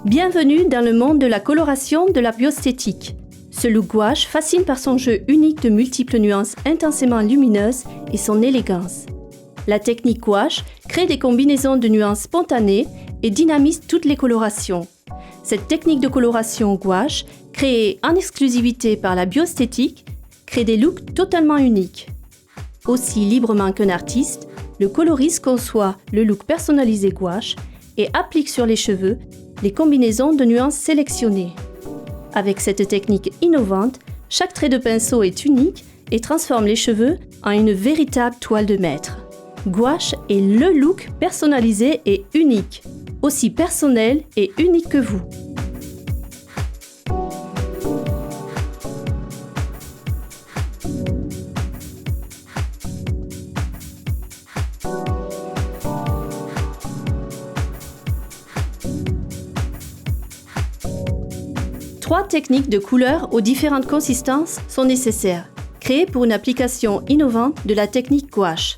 Bienvenue dans le monde de la coloration de la biosthétique. Ce look gouache fascine par son jeu unique de multiples nuances intensément lumineuses et son élégance. La technique gouache crée des combinaisons de nuances spontanées et dynamise toutes les colorations. Cette technique de coloration gouache, créée en exclusivité par la biosthétique, crée des looks totalement uniques. Aussi librement qu'un artiste, le coloriste conçoit le look personnalisé gouache et applique sur les cheveux les combinaisons de nuances sélectionnées. Avec cette technique innovante, chaque trait de pinceau est unique et transforme les cheveux en une véritable toile de maître. Gouache est le look personnalisé et unique, aussi personnel et unique que vous. Trois techniques de couleurs aux différentes consistances sont nécessaires, créées pour une application innovante de la technique gouache.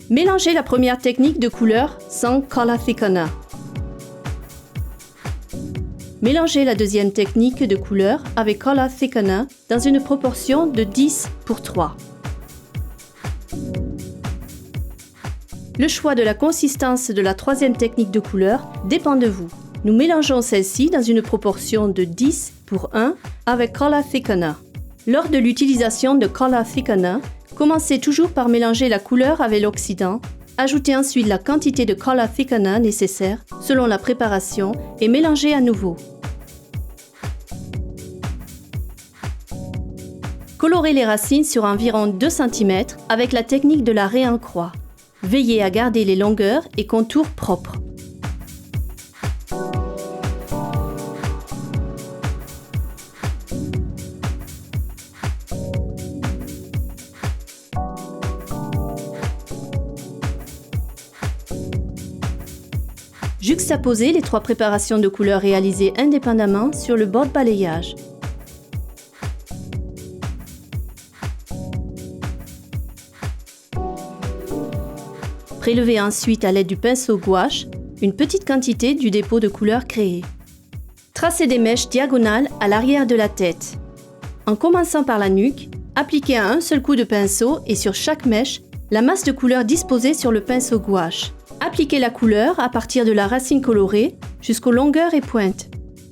Mélangez la première technique de couleur sans Color Thickener. Mélangez la deuxième technique de couleur avec Color Thickener dans une proportion de 10:3. Le choix de la consistance de la troisième technique de couleur dépend de vous. Nous mélangeons celle-ci dans une proportion de 10:1 avec Color Thickener. Lors de l'utilisation de Color Thickener, commencez toujours par mélanger la couleur avec l'oxydant, ajoutez ensuite la quantité de Color Thickener nécessaire selon la préparation et mélangez à nouveau. Colorez les racines sur environ 2 cm avec la technique de la raie en croix. Veillez à garder les longueurs et contours propres. Juxtaposez les trois préparations de couleurs réalisées indépendamment sur le bord de balayage. Prélevez ensuite à l'aide du pinceau gouache une petite quantité du dépôt de couleur créé. Tracez des mèches diagonales à l'arrière de la tête. En commençant par la nuque, appliquez à un seul coup de pinceau et sur chaque mèche la masse de couleur disposée sur le pinceau gouache. Appliquez la couleur à partir de la racine colorée jusqu'aux longueurs et pointes.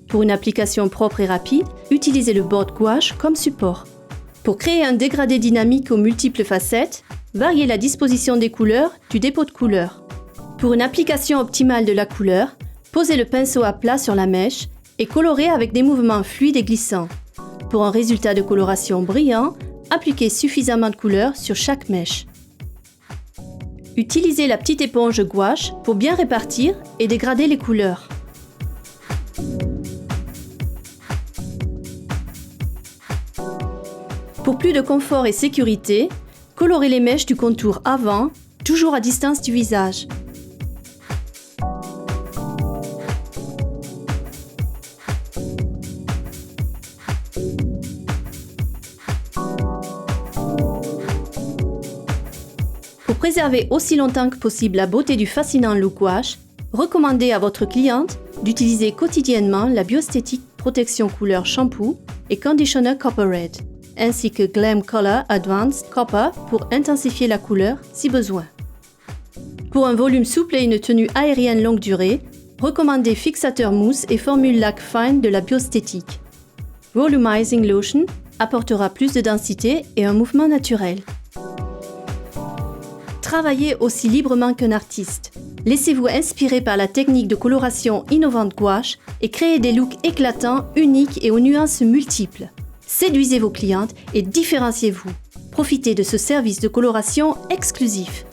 Pour une application propre et rapide, utilisez le board gouache comme support. Pour créer un dégradé dynamique aux multiples facettes, variez la disposition des couleurs du dépôt de couleur. Pour une application optimale de la couleur, posez le pinceau à plat sur la mèche et colorez avec des mouvements fluides et glissants. Pour un résultat de coloration brillant, appliquez suffisamment de couleur sur chaque mèche. Utilisez la petite éponge gouache pour bien répartir et dégrader les couleurs. Pour plus de confort et sécurité, colorez les mèches du contour avant, toujours à distance du visage. Pour préserver aussi longtemps que possible la beauté du fascinant look gouache, recommandez à votre cliente d'utiliser quotidiennement la Biosthétique Protection Couleur Shampoo et Conditioner Copper Red, ainsi que Glam Color Advanced Copper pour intensifier la couleur si besoin. Pour un volume souple et une tenue aérienne longue durée, recommandez fixateur mousse et formule lac fine de la Biosthétique. Volumizing Lotion apportera plus de densité et un mouvement naturel. Travaillez aussi librement qu'un artiste. Laissez-vous inspirer par la technique de coloration innovante gouache et créez des looks éclatants, uniques et aux nuances multiples. Séduisez vos clientes et différenciez-vous. Profitez de ce service de coloration exclusif.